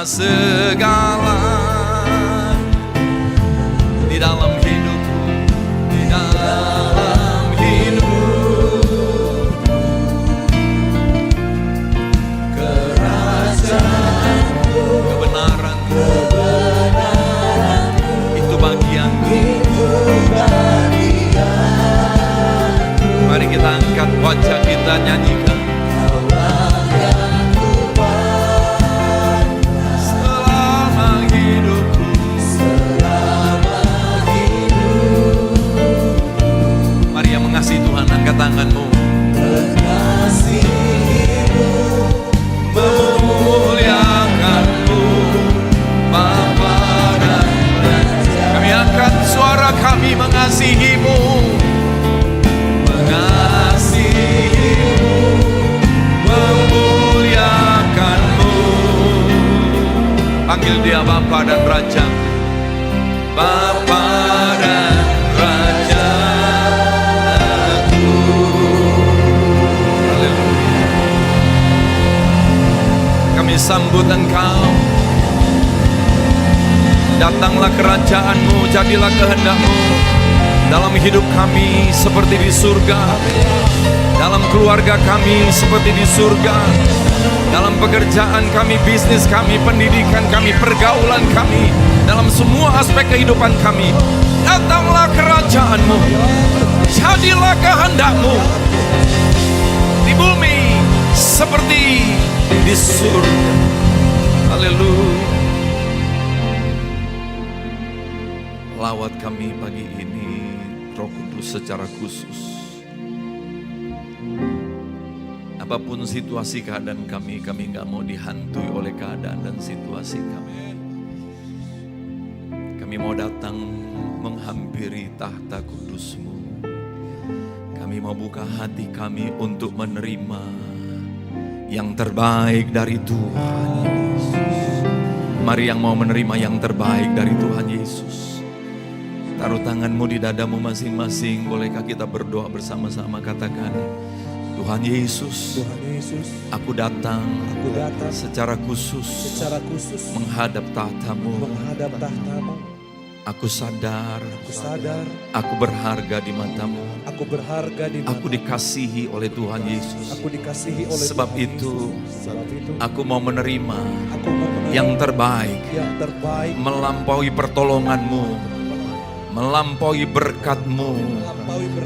segala di dalam hidupku, di dalam hidup, kerajaanmu, kebenaranmu itu bagianku. Mari kita angkat wajah kita, nyanyikan. Mengasihi Tuhan, angkat tanganmu. mengasihimu, Memuliakanmu, Bapa dan Raja. Kami angkat suara kami mengasihimu. Mengasihimu, memuliakanmu. Panggil dia Bapa dan Raja. Bapa dan Raja. Kami sambut Engkau. Datanglah kerajaanmu, jadilah kehendak-Mu dalam hidup kami seperti di surga, dalam keluarga kami seperti di surga, dalam pekerjaan kami, bisnis kami, pendidikan kami, pergaulan kami, dalam semua aspek kehidupan kami. Datanglah kerajaanmu, jadilah kehendak-Mu di bumi seperti di surga. Haleluya. Lawat kami pagi ini, Roh Kudus, secara khusus. Apapun situasi keadaan kami gak mau dihantui oleh keadaan dan situasi kami. Kami mau datang menghampiri tahta kudus-Mu. Kami mau buka hati kami untuk menerima yang terbaik dari Tuhan Yesus. Mari yang mau menerima yang terbaik dari Tuhan Yesus, taruh tanganmu di dadamu masing-masing. Bolehkah kita berdoa bersama-sama? Katakan, Tuhan Yesus, aku datang secara khusus menghadap tahta-Mu. Aku sadar, aku berharga di mata-Mu. Aku dikasihi oleh Tuhan Yesus. Sebab itu, aku mau menerima yang terbaik, melampaui pertolongan-Mu, melampaui berkat-Mu,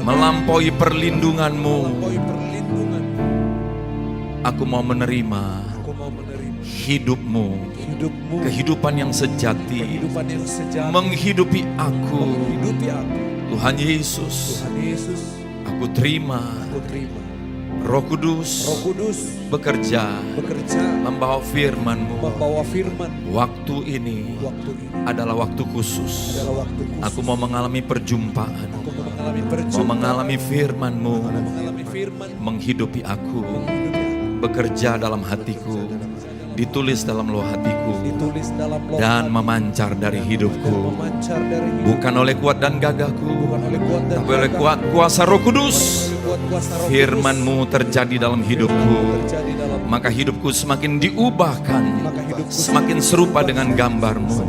melampaui perlindungan-Mu. Aku mau menerima hidupmu, kehidupan yang sejati, menghidupi aku. Tuhan Yesus, aku terima Roh Kudus bekerja membawa firman-Mu. Waktu ini adalah waktu khusus. Aku mau mengalami perjumpaan, mau mengalami firman-Mu menghidupi aku, bekerja dalam hatiku, ditulis dalam loh hatiku, dan memancar dari hidupku. Bukan oleh kuat dan gagahku, tapi oleh kuat kuasa Roh Kudus. Firman-Mu terjadi dalam hidupku, maka hidupku semakin diubahkan, semakin serupa dengan gambar-Mu.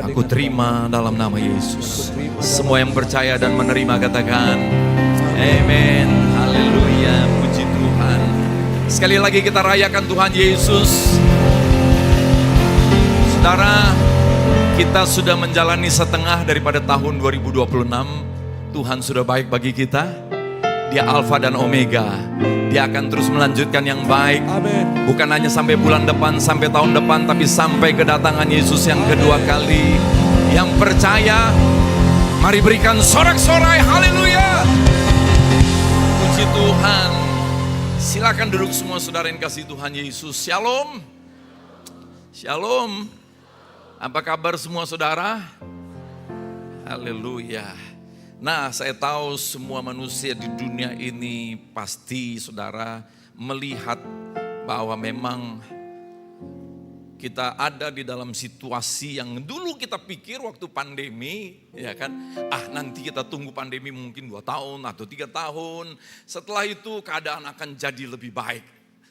Aku terima dalam nama Yesus. Semua yang percaya dan menerima katakan amin. Haleluya, puji Tuhan. Sekali lagi kita rayakan Tuhan Yesus. Saudara, kita sudah menjalani setengah daripada tahun 2026. Tuhan sudah baik bagi kita. Dia Alfa dan Omega. Dia akan terus melanjutkan yang baik. Amin. Bukan hanya sampai bulan depan, sampai tahun depan, tapi sampai kedatangan Yesus yang kedua kali. Yang percaya, mari berikan sorak-sorai haleluya. Puji Tuhan. Silakan duduk semua saudara yang kasih Tuhan Yesus. Shalom. Shalom. Apa kabar semua saudara? Haleluya. Nah, saya tahu semua manusia di dunia ini pasti saudara melihat bahwa memang kita ada di dalam situasi yang dulu kita pikir waktu pandemi, ya kan? Nanti kita tunggu pandemi mungkin 2 tahun atau 3 tahun. Setelah itu keadaan akan jadi lebih baik.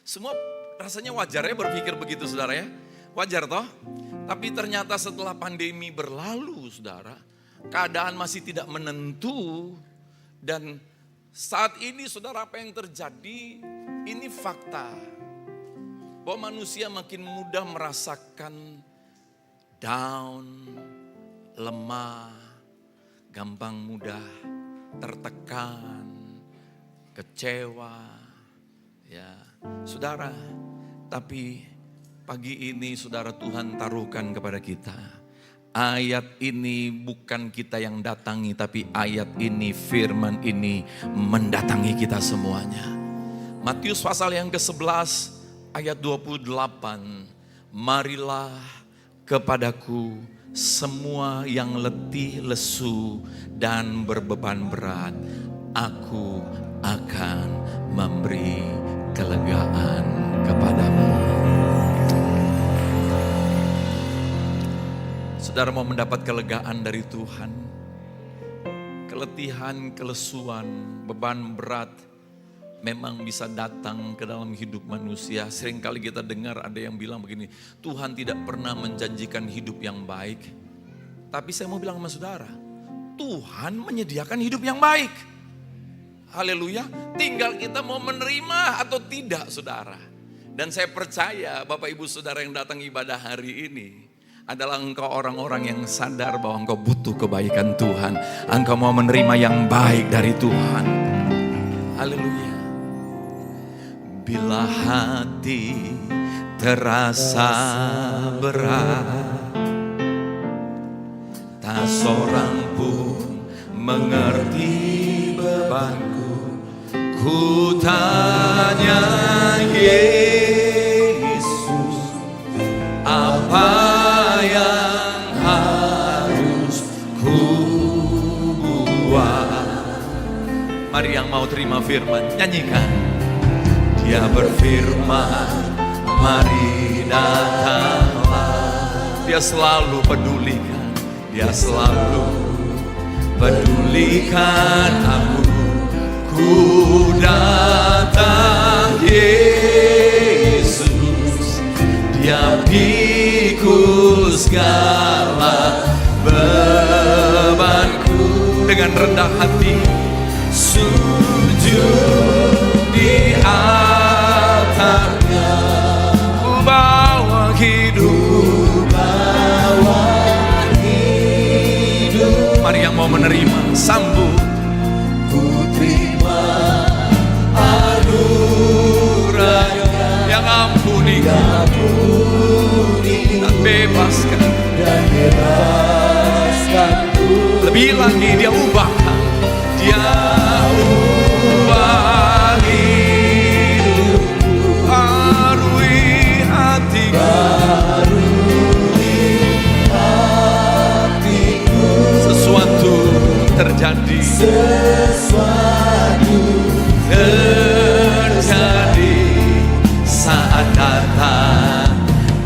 Semua rasanya wajar ya berpikir begitu saudara ya. Wajar toh? Tapi ternyata setelah pandemi berlalu, saudara, keadaan masih tidak menentu. Dan saat ini saudara, apa yang terjadi, ini fakta. Bahwa manusia makin mudah merasakan down, lemah, gampang mudah tertekan, kecewa. Ya, saudara, tapi pagi ini saudara, Tuhan taruhkan kepada kita. Ayat ini bukan kita yang datangi, tapi ayat ini, firman ini mendatangi kita semuanya. Matius pasal yang ke-11 ayat 28. Marilah kepadaku semua yang letih, lesu, dan berbeban berat. Aku akan memberi kelegaan kepadamu. Saudara mau mendapat kelegaan dari Tuhan. Keletihan, kelesuan, beban berat memang bisa datang ke dalam hidup manusia. Seringkali kita dengar ada yang bilang begini, Tuhan tidak pernah menjanjikan hidup yang baik. Tapi saya mau bilang sama saudara, Tuhan menyediakan hidup yang baik. Haleluya, tinggal kita mau menerima atau tidak, saudara. Dan saya percaya Bapak Ibu Saudara yang datang ibadah hari ini adalah engkau orang-orang yang sadar bahwa engkau butuh kebaikan Tuhan. Engkau mau menerima yang baik dari Tuhan. Haleluya. Bila hati terasa berat, tak seorang pun mengerti bebanku. Ku tanya Yesus, apa yang harus ku buat? Mari yang mau terima firman, nyanyikan. Dia berfirman, mari datanglah. Dia selalu pedulikan, dia selalu pedulikan aku. Ku datang Yesus, dia pikul segala bebanku. Dengan rendah hati sujud di altarnya, ku bawa hidup. Mari yang mau menerima, sambut. Ku terima anugerah-Nya yang ampuni dan bebaskanku. Lebih lagi dia ubahkan, dia ubah hidupku. Harui hatiku, sesuatu terjadi, saat datang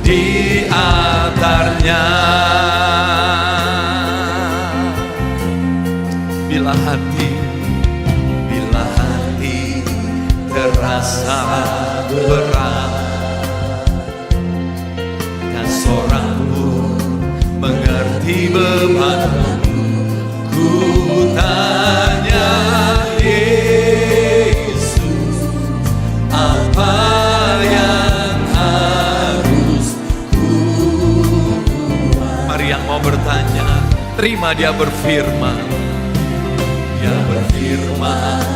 di altarnya. Bila hati terasa berat, tak seorang pun mengerti bebanku. Ku tanya Yesus, apa yang harus ku buat? Mari yang mau bertanya, terima dia berfirman. Dia berfirman,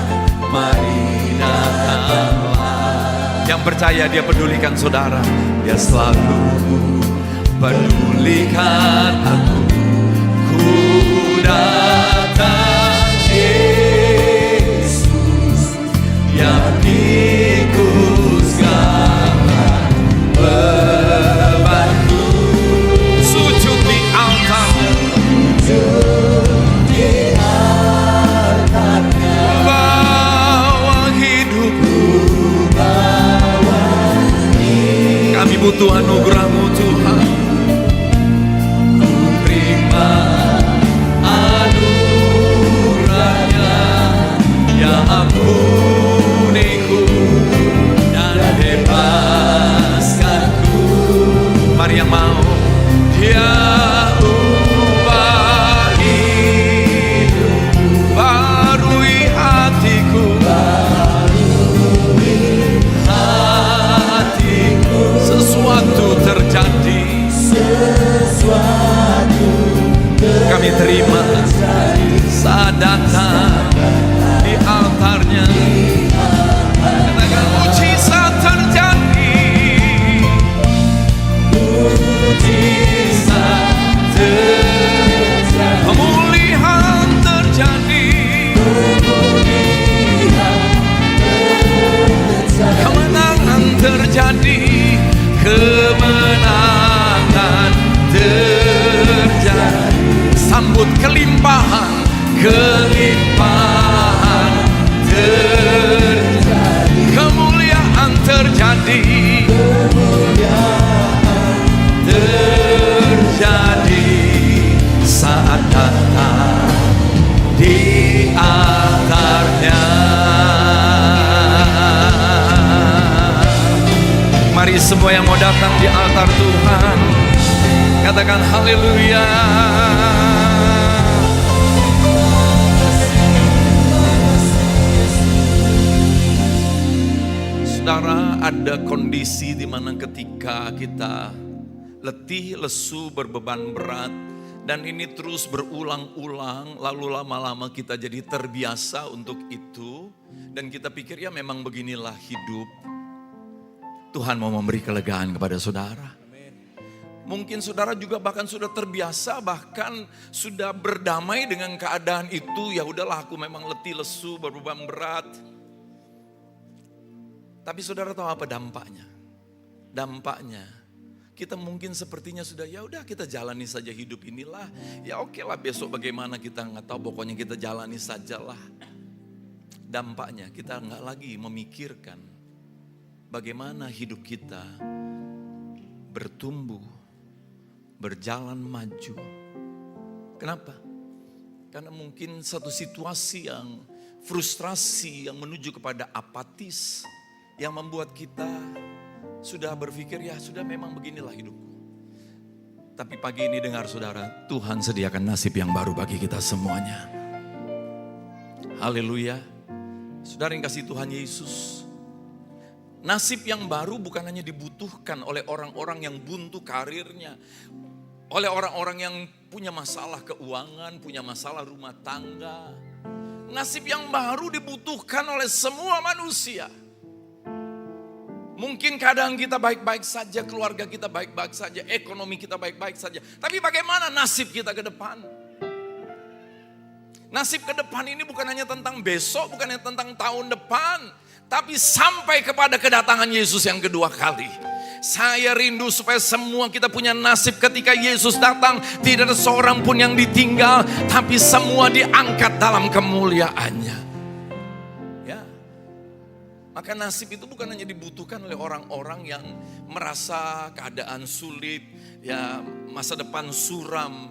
mari datanglah. Yang percaya dia pedulikan saudara, dia selalu pedulikan aku. Ku datang Yesus, dia pikul segala bebanku. Sujud di altar, bawa hidupku. Kami butuh anugerah-Mu Tuhan. Ku terima anugerah-Nya yang ampuniku dan bebaskanku. Mari yang mau. Dia ubah hidupku, barui hatiku, sesuatu terjadi. Kami terima saat datang di altarnya. Katakan mujizat terjadi. Mujizat terjadi. Pemulihan terjadi. Kemenangan terjadi. Kemenangan terjadi. Sambut kelimpahan, kelimpahan terjadi. Kemuliaan terjadi. Kemuliaan terjadi saat datang di altarnya. Mari semua yang mau datang di altar Tuhan, katakan haleluya. Saudara, ada kondisi di mana ketika kita letih, lesu, berbeban berat, dan ini terus berulang-ulang, lalu lama-lama kita jadi terbiasa untuk itu, dan kita pikir ya memang beginilah hidup. Tuhan mau memberi kelegaan kepada saudara. Mungkin saudara juga bahkan sudah terbiasa, bahkan sudah berdamai dengan keadaan itu. Ya udahlah, aku memang letih, lesu, berbeban berat. Tapi saudara tahu apa dampaknya? Dampaknya kita mungkin sepertinya sudah ya udah kita jalani saja hidup inilah. Ya oke lah, besok bagaimana kita nggak tahu, pokoknya kita jalani sajalah. Dampaknya kita nggak lagi memikirkan bagaimana hidup kita bertumbuh, berjalan maju. Kenapa? Karena mungkin satu situasi yang frustrasi yang menuju kepada apatis, yang membuat kita sudah berpikir ya sudah memang beginilah hidupku. Tapi pagi ini dengar saudara, Tuhan sediakan nasib yang baru bagi kita semuanya. Haleluya. Saudara yang kasih Tuhan Yesus, nasib yang baru bukan hanya dibutuhkan oleh orang-orang yang buntu karirnya, oleh orang-orang yang punya masalah keuangan, punya masalah rumah tangga. Nasib yang baru dibutuhkan oleh semua manusia. Mungkin keadaan kita baik-baik saja, keluarga kita baik-baik saja, ekonomi kita baik-baik saja. Tapi bagaimana nasib kita ke depan? Nasib ke depan ini bukan hanya tentang besok, bukan hanya tentang tahun depan. Tapi sampai kepada kedatangan Yesus yang kedua kali. Saya rindu supaya semua kita punya nasib ketika Yesus datang. Tidak ada seorang pun yang ditinggal, tapi semua diangkat dalam kemuliaannya. Maka nasib itu bukan hanya dibutuhkan oleh orang-orang yang merasa keadaan sulit, ya masa depan suram.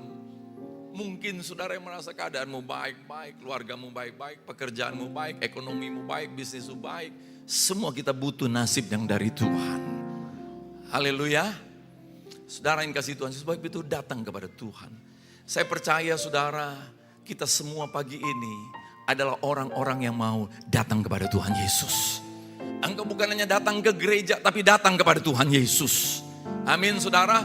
Mungkin saudara yang merasa keadaanmu baik-baik, keluargamu baik-baik, pekerjaanmu baik, ekonomimu baik, bisnismu baik. Semua kita butuh nasib yang dari Tuhan. Haleluya. Saudara yang kasih Tuhan, sebab itu datang kepada Tuhan. Saya percaya saudara, kita semua pagi ini adalah orang-orang yang mau datang kepada Tuhan Yesus. Engkau bukan hanya datang ke gereja, tapi datang kepada Tuhan Yesus. Amin saudara.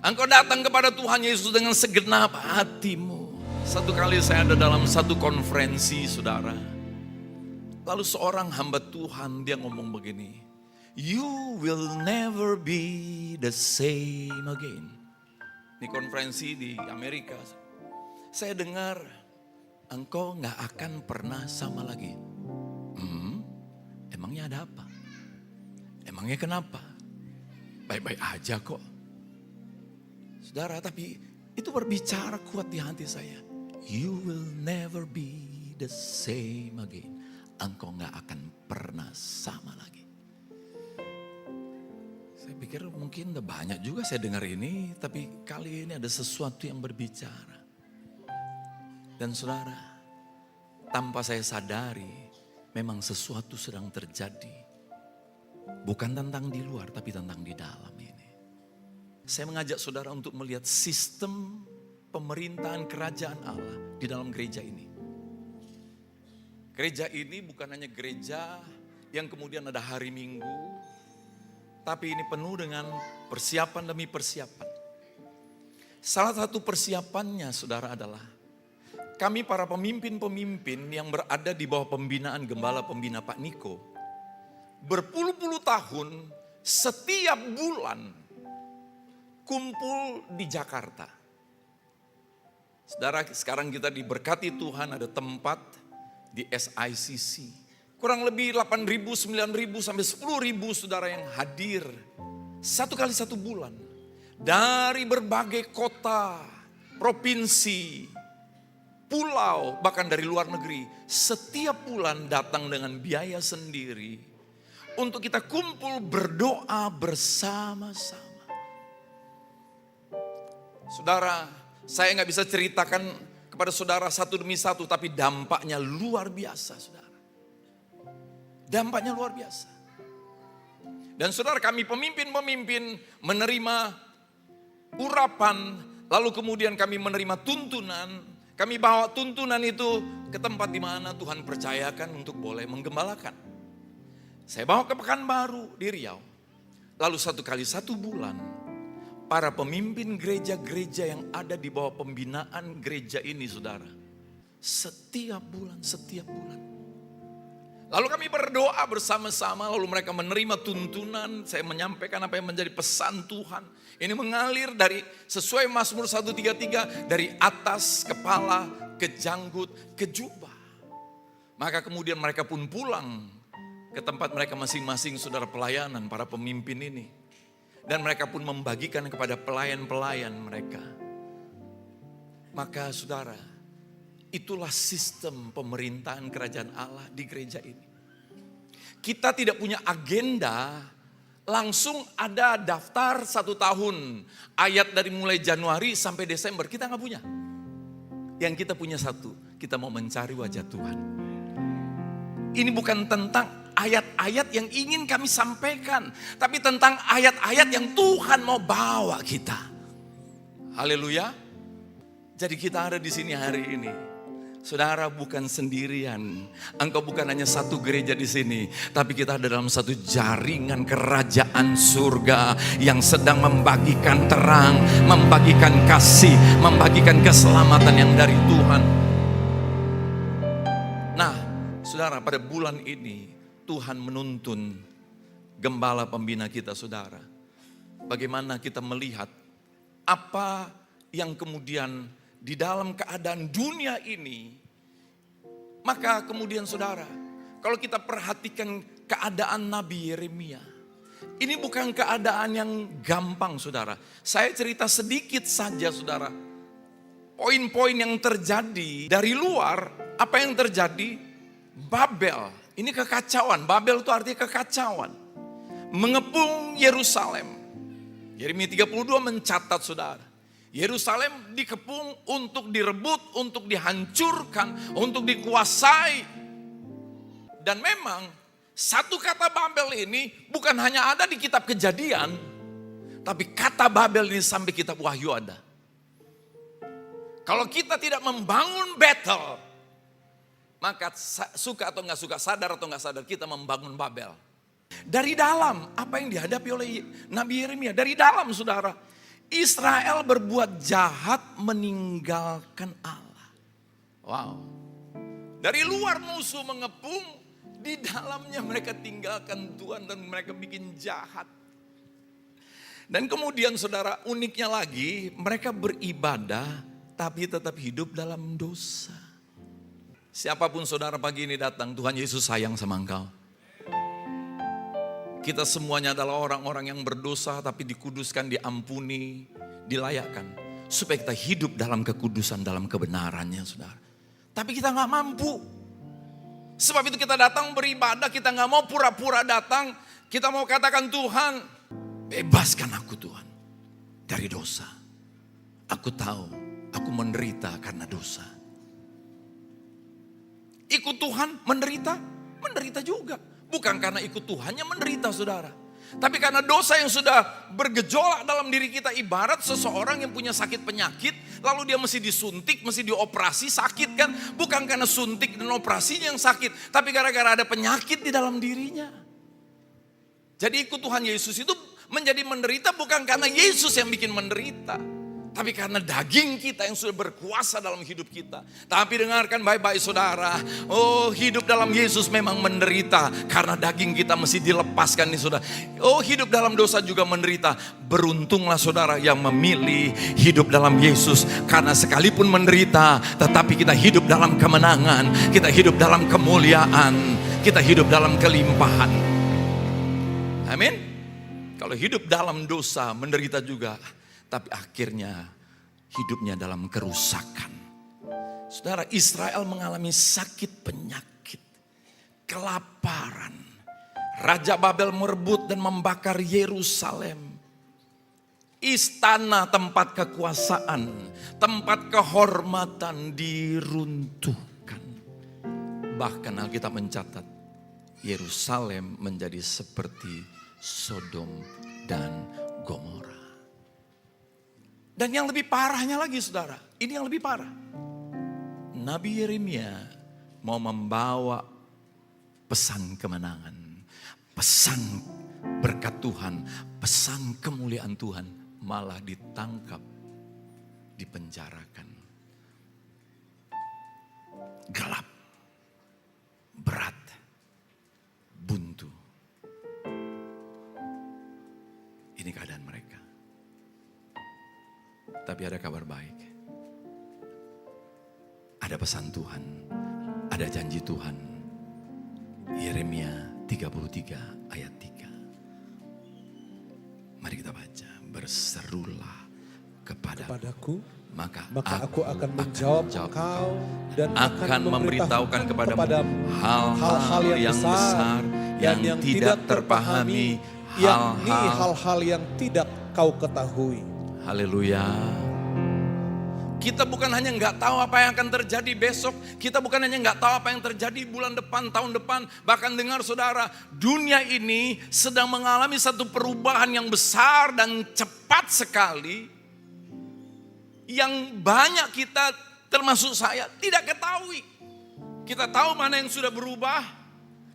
Engkau datang kepada Tuhan Yesus dengan segenap hatimu. Satu kali saya ada dalam satu konferensi saudara. Lalu seorang hamba Tuhan dia ngomong begini. You will never be the same again. Ini konferensi di Amerika. Saya dengar, engkau gak akan pernah sama lagi. Emangnya ada apa? Emangnya kenapa? Baik-baik aja kok. Saudara, tapi itu berbicara kuat di hati saya. You will never be the same again. Engkau gak akan pernah sama lagi. Saya pikir mungkin udah banyak juga saya dengar ini. Tapi kali ini ada sesuatu yang berbicara. Dan saudara, tanpa saya sadari, memang sesuatu sedang terjadi. Bukan tentang di luar, tapi tentang di dalam ini. Saya mengajak saudara untuk melihat sistem pemerintahan kerajaan Allah di dalam gereja ini. Gereja ini bukan hanya gereja yang kemudian ada hari Minggu, tapi ini penuh dengan persiapan demi persiapan. Salah satu persiapannya saudara adalah kami para pemimpin-pemimpin yang berada di bawah pembinaan Gembala Pembina Pak Niko, berpuluh-puluh tahun setiap bulan kumpul di Jakarta. Saudara, sekarang kita diberkati Tuhan, ada tempat di SICC. Kurang lebih 8.000, 9.000 sampai 10.000 saudara yang hadir 1 kali 1 bulan. Dari berbagai kota, provinsi, pulau, bahkan dari luar negeri. Setiap bulan datang dengan biaya sendiri untuk kita kumpul berdoa bersama-sama. Saudara, saya nggak bisa ceritakan kepada saudara satu demi satu, tapi dampaknya luar biasa, saudara. Dampaknya luar biasa. Dan saudara, kami pemimpin-pemimpin menerima urapan, lalu kemudian kami menerima tuntunan. Kami bawa tuntunan itu ke tempat di mana Tuhan percayakan untuk boleh menggembalakan. Saya bawa ke Pekanbaru di Riau. Lalu 1 kali 1 bulan, para pemimpin gereja-gereja yang ada di bawah pembinaan gereja ini saudara. Setiap bulan. Lalu kami berdoa bersama-sama, lalu mereka menerima tuntunan. Saya menyampaikan apa yang menjadi pesan Tuhan. Ini mengalir dari sesuai Mazmur 133, dari atas kepala ke janggut ke jubah. Maka kemudian mereka pun pulang ke tempat mereka masing-masing saudara pelayanan para pemimpin ini. Dan mereka pun membagikan kepada pelayan-pelayan mereka. Maka saudara, itulah sistem pemerintahan kerajaan Allah di gereja ini. Kita tidak punya agenda, langsung ada daftar 1 tahun. Ayat dari mulai Januari sampai Desember, kita gak punya. Yang kita punya satu, kita mau mencari wajah Tuhan. Ini bukan tentang ayat-ayat yang ingin kami sampaikan, tapi tentang ayat-ayat yang Tuhan mau bawa kita. Haleluya. Jadi kita ada di sini hari ini. Saudara bukan sendirian. Engkau bukan hanya satu gereja di sini, tapi kita ada dalam satu jaringan kerajaan surga yang sedang membagikan terang, membagikan kasih, membagikan keselamatan yang dari Tuhan. Nah, saudara, pada bulan ini Tuhan menuntun gembala pembina kita saudara. Bagaimana kita melihat apa yang kemudian di dalam keadaan dunia ini. Maka kemudian saudara, kalau kita perhatikan keadaan Nabi Yeremia. Ini bukan keadaan yang gampang saudara. Saya cerita sedikit saja saudara. Poin-poin yang terjadi dari luar, apa yang terjadi? Babel. Ini kekacauan, Babel itu artinya kekacauan. Mengepung Yerusalem. Yeremia 32 mencatat saudara. Yerusalem dikepung untuk direbut, untuk dihancurkan, untuk dikuasai. Dan memang satu kata Babel ini bukan hanya ada di kitab Kejadian. Tapi kata Babel ini sampai kitab Wahyu ada. Kalau kita tidak membangun battle, maka suka atau nggak suka, sadar atau nggak sadar, kita membangun Babel. Dari dalam, apa yang dihadapi oleh Nabi Yeremia? Dari dalam saudara, Israel berbuat jahat meninggalkan Allah. Wow. Dari luar musuh mengepung, di dalamnya mereka tinggalkan Tuhan dan mereka bikin jahat. Dan kemudian saudara, uniknya lagi, mereka beribadah tapi tetap hidup dalam dosa. Siapapun saudara pagi ini datang, Tuhan Yesus sayang sama engkau. Kita semuanya adalah orang-orang yang berdosa tapi dikuduskan, diampuni, dilayakkan. Supaya kita hidup dalam kekudusan, dalam kebenarannya saudara. Tapi kita gak mampu. Sebab itu kita datang beribadah, kita gak mau pura-pura datang. Kita mau katakan, Tuhan bebaskan aku Tuhan dari dosa. Aku tahu aku menderita karena dosa. Ikut Tuhan menderita juga. Bukan karena ikut Tuhannya menderita saudara. Tapi karena dosa yang sudah bergejolak dalam diri kita, ibarat seseorang yang punya sakit penyakit, lalu dia mesti disuntik, mesti dioperasi, sakit kan? Bukan karena suntik dan operasinya yang sakit, tapi gara-gara ada penyakit di dalam dirinya. Jadi ikut Tuhan Yesus itu menjadi menderita bukan karena Yesus yang bikin menderita, tapi karena daging kita yang sudah berkuasa dalam hidup kita. Tapi dengarkan baik-baik saudara. Oh, hidup dalam Yesus memang menderita karena daging kita mesti dilepaskan nih saudara. Oh, hidup dalam dosa juga menderita. Beruntunglah saudara yang memilih hidup dalam Yesus. Karena sekalipun menderita, tetapi kita hidup dalam kemenangan. Kita hidup dalam kemuliaan. Kita hidup dalam kelimpahan. Amin. Kalau hidup dalam dosa menderita juga. Tapi akhirnya hidupnya dalam kerusakan. Saudara, Israel mengalami sakit penyakit, kelaparan. Raja Babel merebut dan membakar Yerusalem. Istana tempat kekuasaan, tempat kehormatan diruntuhkan. Bahkan Alkitab mencatat, Yerusalem menjadi seperti Sodom dan Gomora. Dan yang lebih parahnya lagi saudara, ini yang lebih parah. Nabi Yeremia mau membawa pesan kemenangan, pesan berkat Tuhan, pesan kemuliaan Tuhan, malah ditangkap, dipenjarakan. Gelap, berat, buntu. Ini keadaan mereka. Tapi ada kabar baik. Ada pesan Tuhan. Ada janji Tuhan. Yeremia 33 ayat 3. Mari kita baca. Berserulah kepadaku. Maka aku akan menjawab engkau. Dan akan memberitahukan kepadamu hal-hal yang besar yang tidak terpahami. Yakni hal-hal yang tidak kau ketahui. Haleluya. Kita bukan hanya nggak tahu apa yang akan terjadi besok. Kita bukan hanya nggak tahu apa yang terjadi bulan depan, tahun depan. Bahkan dengar saudara, dunia ini sedang mengalami satu perubahan yang besar dan cepat sekali. Yang banyak kita, termasuk saya, tidak ketahui. Kita tahu mana yang sudah berubah.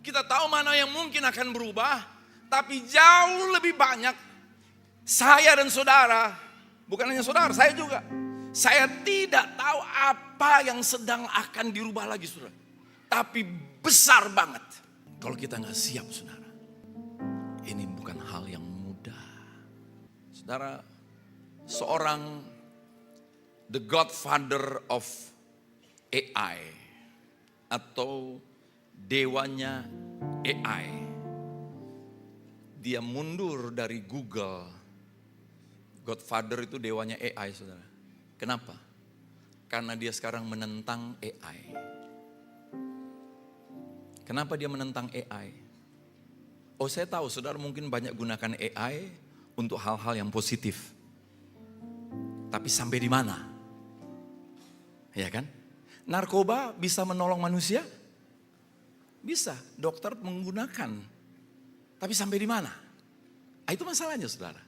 Kita tahu mana yang mungkin akan berubah. Tapi jauh lebih banyak saya dan saudara, bukan hanya saudara, saya juga. Saya tidak tahu apa yang sedang akan dirubah lagi saudara. Tapi besar banget. Kalau kita gak siap saudara. Ini bukan hal yang mudah. Saudara, seorang the godfather of AI. Atau dewanya AI. Dia mundur dari Google. Godfather itu dewanya AI saudara. Kenapa? Karena dia sekarang menentang AI. Kenapa dia menentang AI? Oh, saya tahu saudara mungkin banyak gunakan AI untuk hal-hal yang positif. Tapi sampai di mana? Ya kan? Narkoba bisa menolong manusia? Bisa, dokter menggunakan. Tapi sampai di mana? Itu masalahnya saudara.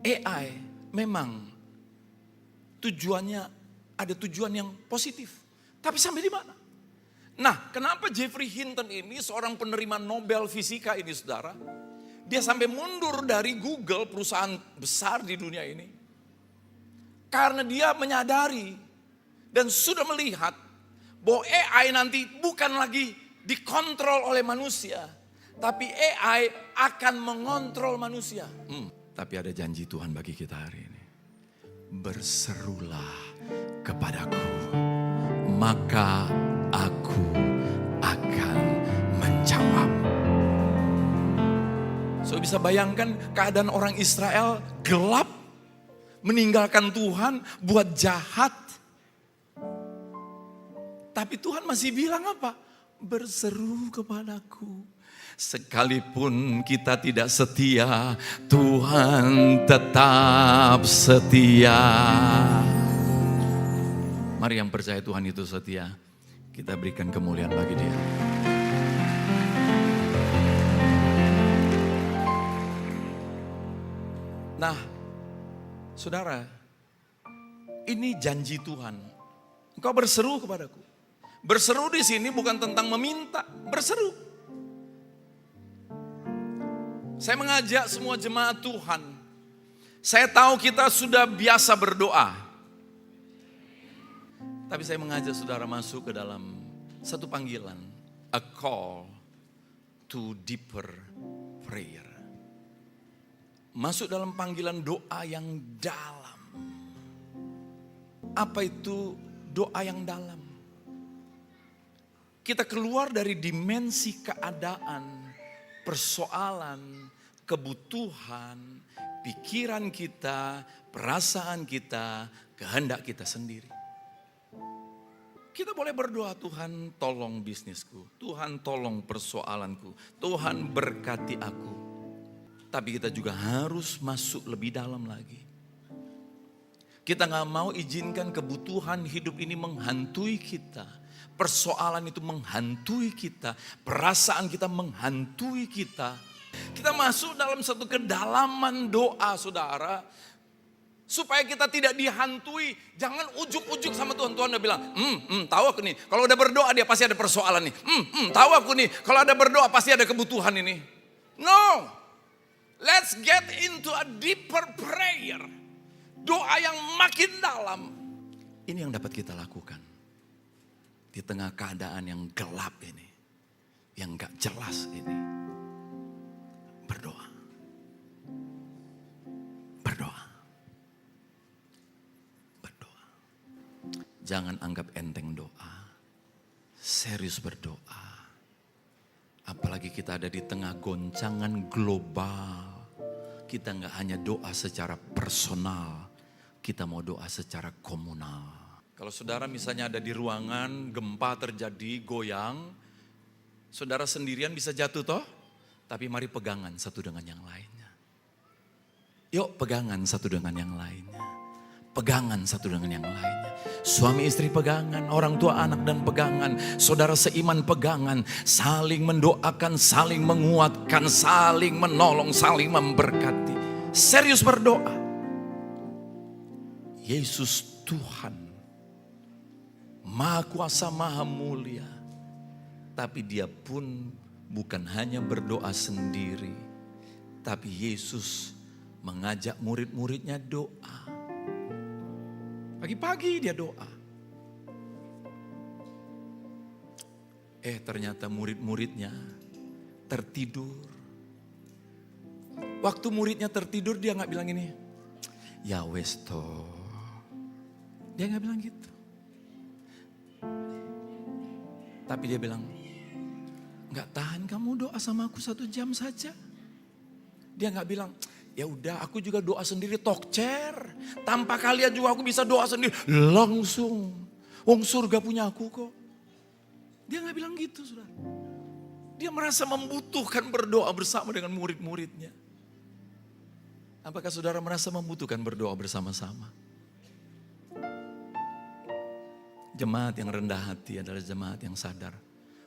AI memang tujuannya ada tujuan yang positif. Tapi sampai di mana? Nah, kenapa Jeffrey Hinton ini seorang penerima Nobel Fisika ini saudara. Dia sampai mundur dari Google, perusahaan besar di dunia ini. Karena dia menyadari dan sudah melihat bahwa AI nanti bukan lagi dikontrol oleh manusia. Tapi AI akan mengontrol manusia. Tapi ada janji Tuhan bagi kita hari ini. Berserulah kepadaku, maka aku akan menjawab. So bisa bayangkan keadaan orang Israel gelap, meninggalkan Tuhan, buat jahat. Tapi Tuhan masih bilang apa? Berseru kepadaku. Sekalipun kita tidak setia, Tuhan tetap setia. Mari yang percaya Tuhan itu setia, kita berikan kemuliaan bagi Dia. Nah, saudara, ini janji Tuhan. Engkau berseru kepadaku. Berseru di sini bukan tentang meminta, berseru. Saya mengajak semua jemaat Tuhan. Saya tahu kita sudah biasa berdoa. Tapi saya mengajak saudara masuk ke dalam satu panggilan. A call to deeper prayer. Masuk dalam panggilan doa yang dalam. Apa itu doa yang dalam? Kita keluar dari dimensi keadaan, persoalan, kebutuhan, pikiran kita, perasaan kita, kehendak kita sendiri. Kita boleh berdoa, Tuhan tolong bisnisku, Tuhan tolong persoalanku, Tuhan berkati aku. Tapi kita juga harus masuk lebih dalam lagi. Kita gak mau izinkan kebutuhan hidup ini menghantui kita. Persoalan itu menghantui kita, perasaan kita menghantui kita. Kita masuk dalam satu kedalaman doa, saudara. Supaya kita tidak dihantui, jangan ujuk-ujuk sama Tuhan. Tuhan udah bilang, tahu aku nih, kalau udah berdoa dia pasti ada persoalan nih. Tahu aku nih, kalau ada berdoa pasti ada kebutuhan ini. No, let's get into a deeper prayer. Doa yang makin dalam. Ini yang dapat kita lakukan. Di tengah keadaan yang gelap ini, yang gak jelas ini. Berdoa. Berdoa. Berdoa. Jangan anggap enteng doa. Serius berdoa. Apalagi kita ada di tengah goncangan global. Kita gak hanya doa secara personal. Kita mau doa secara komunal. Kalau saudara misalnya ada di ruangan, gempa terjadi, goyang. Saudara sendirian bisa jatuh toh? Tapi mari pegangan satu dengan yang lainnya. Yuk pegangan satu dengan yang lainnya. Pegangan satu dengan yang lainnya. Suami istri pegangan, orang tua anak dan pegangan. Saudara seiman pegangan. Saling mendoakan, saling menguatkan, saling menolong, saling memberkati. Serius berdoa. Yesus Tuhan. Maha kuasa, maha mulia. Tapi dia pun bukan hanya berdoa sendiri. Tapi Yesus mengajak murid-muridnya doa. Pagi-pagi dia doa. Ternyata murid-muridnya tertidur. Waktu muridnya tertidur dia gak bilang ini. Ya wes toh. Dia gak bilang gitu. Tapi dia bilang, gak tahan kamu doa sama aku 1 jam saja. Dia gak bilang, ya udah aku juga doa sendiri tokcer. Tanpa kalian juga aku bisa doa sendiri. Langsung, wong surga punya aku kok. Dia gak bilang gitu, saudara. Dia merasa membutuhkan berdoa bersama dengan murid-muridnya. Apakah saudara merasa membutuhkan berdoa bersama-sama? Jemaat yang rendah hati adalah jemaat yang sadar.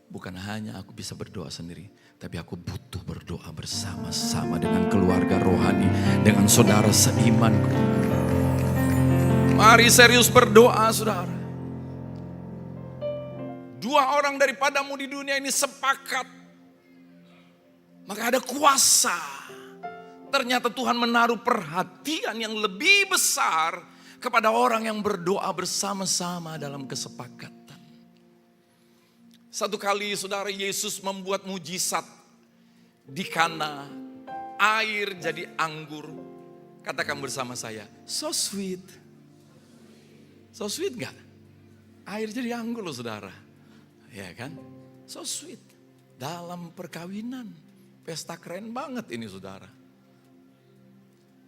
Bukan hanya aku bisa berdoa sendiri. Tapi aku butuh berdoa bersama-sama dengan keluarga rohani. Dengan saudara seiman. Mari serius berdoa saudara. 2 orang daripadamu di dunia ini sepakat. Maka ada kuasa. Ternyata Tuhan menaruh perhatian yang lebih besar kepada orang yang berdoa bersama-sama dalam kesepakatan. Satu kali saudara Yesus membuat mujizat di Kana, air jadi anggur. Katakan bersama saya, so sweet. So sweet gak? Air jadi anggur loh saudara. Ya kan? So sweet. Dalam perkawinan, pesta keren banget ini saudara.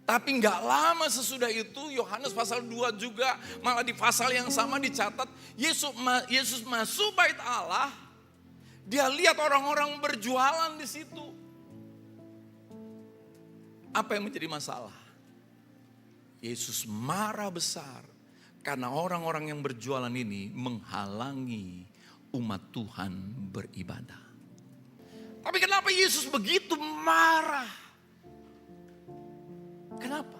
Tapi gak lama sesudah itu Yohanes pasal 2 juga malah di pasal yang sama dicatat Yesus masuk bait Allah. Dia lihat orang-orang berjualan di situ. Apa yang menjadi masalah? Yesus marah besar karena orang-orang yang berjualan ini menghalangi umat Tuhan beribadah. Tapi kenapa Yesus begitu marah? Kenapa?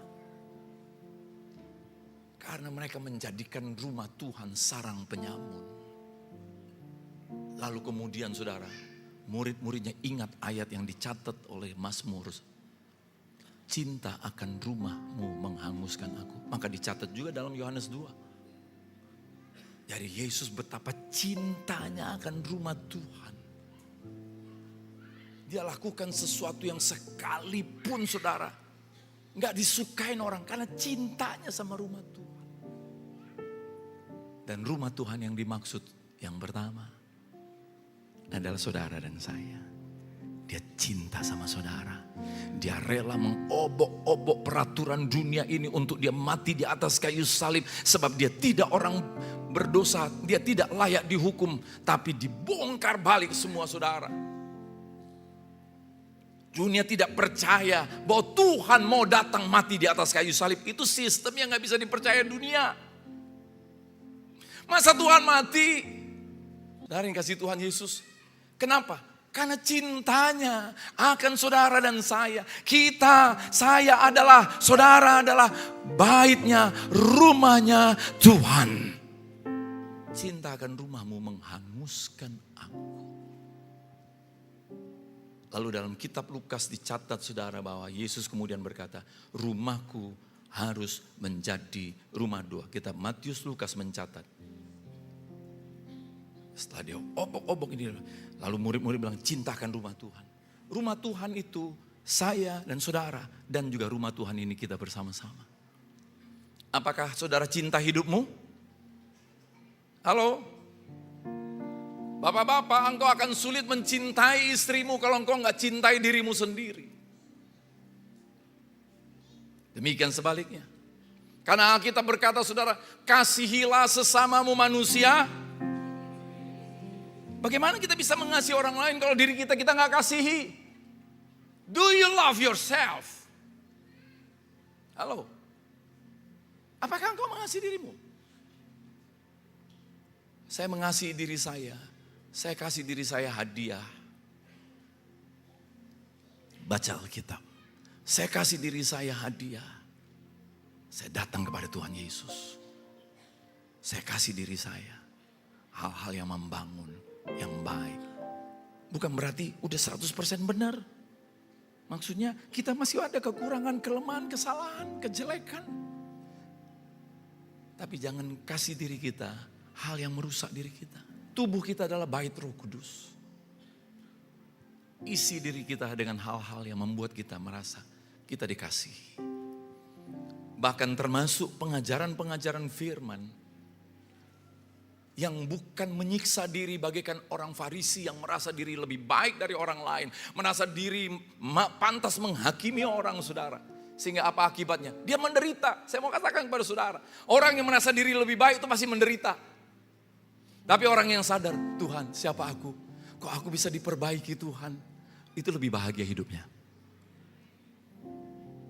Karena mereka menjadikan rumah Tuhan sarang penyamun. Lalu kemudian saudara, murid-muridnya ingat ayat yang dicatat oleh Mazmur. Cinta akan rumahmu menghanguskan aku. Maka dicatat juga dalam Yohanes 2. Jadi Yesus betapa cintanya akan rumah Tuhan. Dia lakukan sesuatu yang sekalipun saudara, nggak disukain orang karena cintanya sama rumah Tuhan. Dan rumah Tuhan yang dimaksud yang pertama adalah saudara dan saya. Dia cinta sama saudara. Dia rela mengobok-obok peraturan dunia ini untuk dia mati di atas kayu salib. Sebab dia tidak orang berdosa, dia tidak layak dihukum. Tapi dibongkar balik semua saudara. Dunia tidak percaya bahwa Tuhan mau datang mati di atas kayu salib. Itu sistem yang gak bisa dipercaya dunia. Masa Tuhan mati? Dari kasih Tuhan Yesus. Kenapa? Karena cintanya akan saudara dan saya. Saya adalah, saudara adalah baitnya, rumahnya Tuhan. Cinta akan rumahmu menghanguskan aku. Lalu dalam kitab Lukas dicatat saudara bahwa Yesus kemudian berkata, rumahku harus menjadi rumah doa. Kitab Matius Lukas mencatat. Setelah dia obok-obok ini, lalu murid-murid bilang cintakan rumah Tuhan. Rumah Tuhan itu saya dan saudara dan juga rumah Tuhan ini kita bersama-sama. Apakah saudara cinta hidupmu? Halo? Bapak-bapak, engkau akan sulit mencintai istrimu kalau engkau nggak cintai dirimu sendiri. Demikian sebaliknya. Karena Alkitab berkata saudara, kasihilah sesamamu manusia. Bagaimana kita bisa mengasihi orang lain kalau diri kita nggak kasihi? Do you love yourself? Halo? Apakah engkau mengasihi dirimu? Saya mengasihi diri saya. Saya kasih diri saya hadiah. Baca Alkitab. Saya kasih diri saya hadiah. Saya datang kepada Tuhan Yesus. Saya kasih diri saya hal-hal yang membangun, yang baik. Bukan berarti udah 100% benar. Maksudnya kita masih ada kekurangan, kelemahan, kesalahan, kejelekan. Tapi jangan kasih diri kita hal yang merusak diri kita. Tubuh kita adalah bait Roh Kudus. Isi diri kita dengan hal-hal yang membuat kita merasa kita dikasihi. Bahkan termasuk pengajaran-pengajaran firman yang bukan menyiksa diri bagaikan orang Farisi yang merasa diri lebih baik dari orang lain. Merasa diri pantas menghakimi orang saudara. Sehingga apa akibatnya? Dia menderita. Saya mau katakan kepada saudara. Orang yang merasa diri lebih baik itu pasti menderita. Tapi orang yang sadar, Tuhan siapa aku? Kok aku bisa diperbaiki Tuhan? Itu lebih bahagia hidupnya.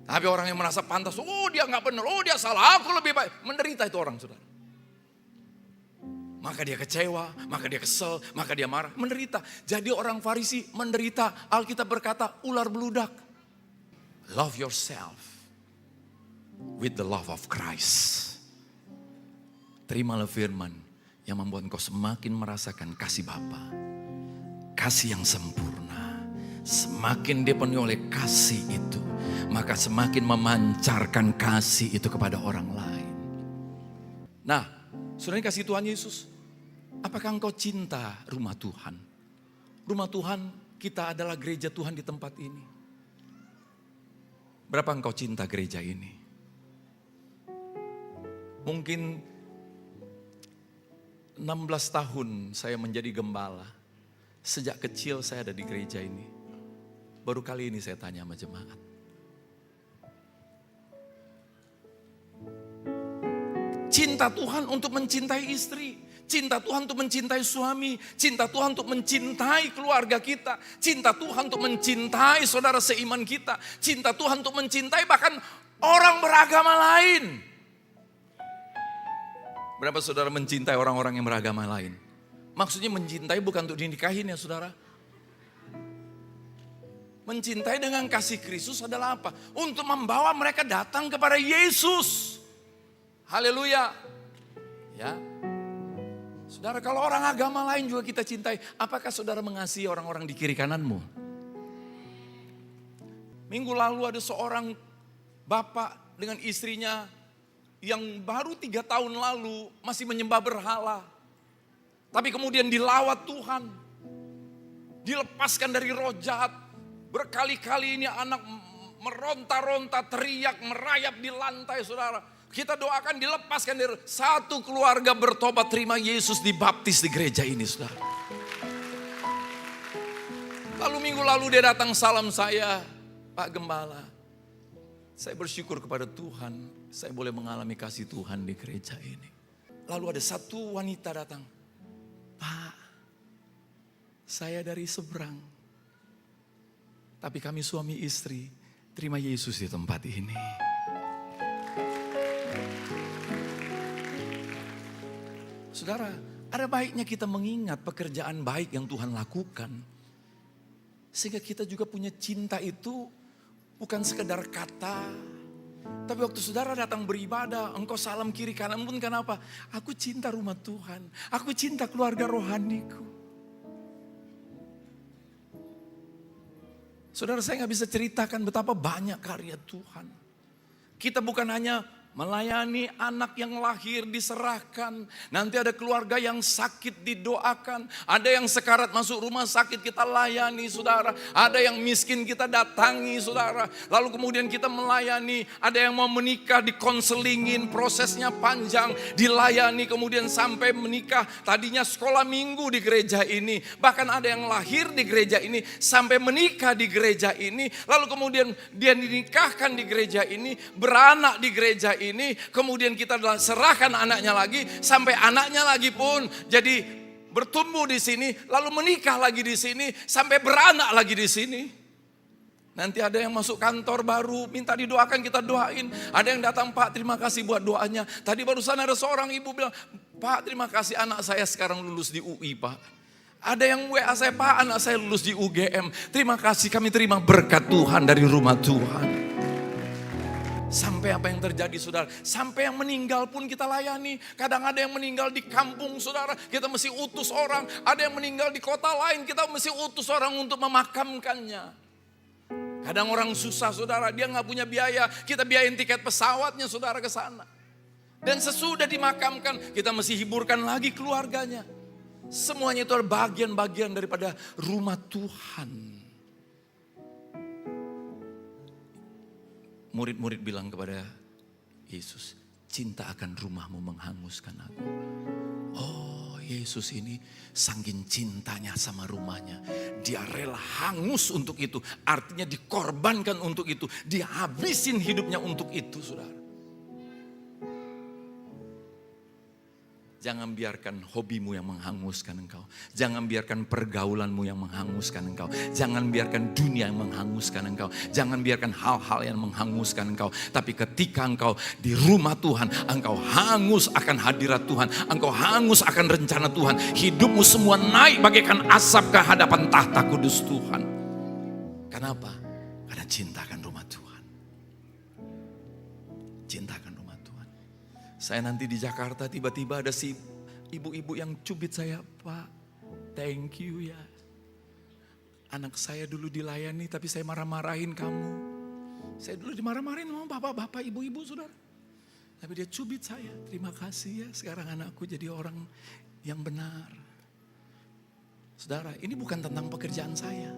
Tapi orang yang merasa pantas, oh dia gak benar, oh dia salah, aku lebih baik. Menderita itu orang saudara. Maka dia kecewa, maka dia kesel, maka dia marah. Menderita. Jadi orang Farisi menderita. Alkitab berkata ular beludak. Love yourself with the love of Christ. Terimalah firman yang membuat engkau semakin merasakan kasih Bapa. Kasih yang sempurna. Semakin dipenuhi oleh kasih itu, maka semakin memancarkan kasih itu kepada orang lain. Nah, saudara kasih Tuhan Yesus, apakah engkau cinta rumah Tuhan? Rumah Tuhan kita adalah gereja Tuhan di tempat ini. Berapa engkau cinta gereja ini? Mungkin 16 tahun saya menjadi gembala. Sejak kecil saya ada di gereja ini. Baru kali ini saya tanya sama jemaat. Cinta Tuhan untuk mencintai istri. Cinta Tuhan untuk mencintai suami. Cinta Tuhan untuk mencintai keluarga kita. Cinta Tuhan untuk mencintai saudara seiman kita. Cinta Tuhan untuk mencintai bahkan orang beragama lain. Berapa saudara mencintai orang-orang yang beragama lain? Maksudnya mencintai bukan untuk dinikahin ya saudara. Mencintai dengan kasih Kristus adalah apa? Untuk membawa mereka datang kepada Yesus. Haleluya. Ya. Saudara, kalau orang agama lain juga kita cintai, apakah saudara mengasihi orang-orang di kiri kananmu? Minggu lalu ada seorang bapak dengan istrinya yang baru 3 tahun lalu masih menyembah berhala. Tapi kemudian dilawat Tuhan. Dilepaskan dari roh jahat. Berkali-kali ini anak meronta-ronta, teriak, merayap di lantai, saudara. Kita doakan dilepaskan dari satu keluarga bertobat, terima Yesus, dibaptis di gereja ini, saudara. Lalu minggu lalu dia datang salam saya, Pak Gembala. Saya bersyukur kepada Tuhan, saya boleh mengalami kasih Tuhan di gereja ini. Lalu ada satu wanita datang. Pak, saya dari seberang. Tapi kami suami istri, terima Yesus di tempat ini. Saudara, ada baiknya kita mengingat pekerjaan baik yang Tuhan lakukan. Sehingga kita juga punya cinta itu bukan sekedar kata. Tapi waktu saudara datang beribadah, engkau salam kiri kanan pun kenapa? Aku cinta rumah Tuhan, aku cinta keluarga rohaniku. Saudara, saya gak bisa ceritakan betapa banyak karya Tuhan. Kita bukan hanya melayani anak yang lahir diserahkan. Nanti ada keluarga yang sakit didoakan. Ada yang sekarat masuk rumah sakit kita layani, saudara. Ada yang miskin kita datangi, saudara. Lalu kemudian kita melayani. Ada yang mau menikah dikonselingin, prosesnya panjang, dilayani kemudian sampai menikah. Tadinya sekolah minggu di gereja ini. Bahkan ada yang lahir di gereja ini sampai menikah di gereja ini. Lalu kemudian dia dinikahkan di gereja ini, beranak di gereja ini, kemudian kita serahkan anaknya lagi, sampai anaknya lagi pun jadi bertumbuh di sini, lalu menikah lagi di sini, sampai beranak lagi di sini. Nanti ada yang masuk kantor baru, minta didoakan, kita doain. Ada yang datang, Pak terima kasih buat doanya. Tadi barusan ada seorang ibu bilang, Pak terima kasih anak saya sekarang lulus di UI Pak. Ada yang WA saya, Pak anak saya lulus di UGM. Terima kasih, kami terima berkat Tuhan dari rumah Tuhan. Sampai apa yang terjadi saudara, sampai yang meninggal pun kita layani. Kadang ada yang meninggal di kampung saudara, kita mesti utus orang. Ada yang meninggal di kota lain, kita mesti utus orang untuk memakamkannya. Kadang orang susah saudara, dia gak punya biaya, kita biayain tiket pesawatnya saudara ke sana. Dan sesudah dimakamkan, kita mesti hiburkan lagi keluarganya. Semuanya itu adalah bagian-bagian daripada rumah Tuhan. Murid-murid bilang kepada Yesus, cinta akan rumahmu menghanguskan aku. Oh Yesus ini saking cintanya sama rumahnya. Dia rela hangus untuk itu. Artinya dikorbankan untuk itu. Dihabisin hidupnya untuk itu saudara. Jangan biarkan hobimu yang menghanguskan engkau. Jangan biarkan pergaulanmu yang menghanguskan engkau. Jangan biarkan dunia yang menghanguskan engkau. Jangan biarkan hal-hal yang menghanguskan engkau. Tapi ketika engkau di rumah Tuhan, engkau hangus akan hadirat Tuhan. Engkau hangus akan rencana Tuhan. Hidupmu semua naik bagaikan asap ke hadapan tahta kudus Tuhan. Kenapa? Karena cintakan rumah Tuhan. Cintakan rumah Tuhan. Saya nanti di Jakarta tiba-tiba ada si ibu-ibu yang cubit saya, Pak, thank you ya. Anak saya dulu dilayani tapi saya marah-marahin kamu. Saya dulu dimarah-marahin sama bapak-bapak, ibu-ibu saudara. Tapi dia cubit saya, terima kasih ya sekarang anakku jadi orang yang benar. Saudara, ini bukan tentang pekerjaan saya.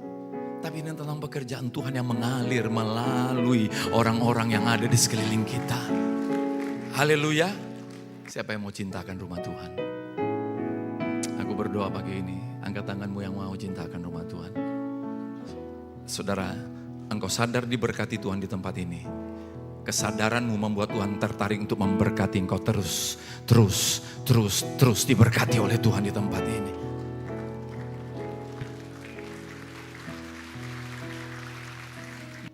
Tapi ini tentang pekerjaan Tuhan yang mengalir melalui orang-orang yang ada di sekeliling kita. Haleluya. Siapa yang mau cintakan rumah Tuhan? Aku berdoa pagi ini. Angkat tanganmu yang mau cintakan rumah Tuhan. Saudara, engkau sadar diberkati Tuhan di tempat ini. Kesadaranmu membuat Tuhan tertarik untuk memberkati engkau terus diberkati oleh Tuhan di tempat ini.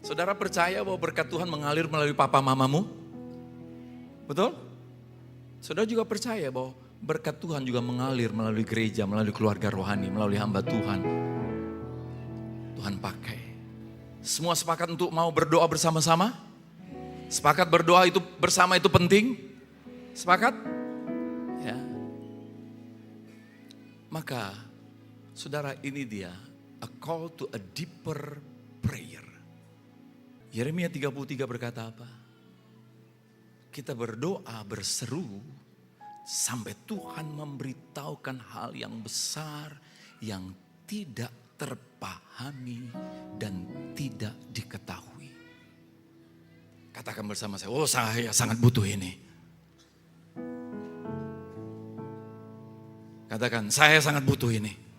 Saudara percaya bahwa berkat Tuhan mengalir melalui papa mamamu? Betul? Saudara juga percaya bahwa berkat Tuhan juga mengalir melalui gereja, melalui keluarga rohani, melalui hamba Tuhan. Tuhan pakai. Semua sepakat untuk mau berdoa bersama-sama? Sepakat berdoa itu bersama itu penting? Sepakat? Ya. Maka, saudara, ini dia a call to a deeper prayer. Yeremia 33 berkata apa? Kita berdoa, berseru sampai Tuhan memberitahukan hal yang besar yang tidak terpahami dan tidak diketahui. Katakan bersama saya, oh saya sangat butuh ini. Katakan, saya sangat butuh ini.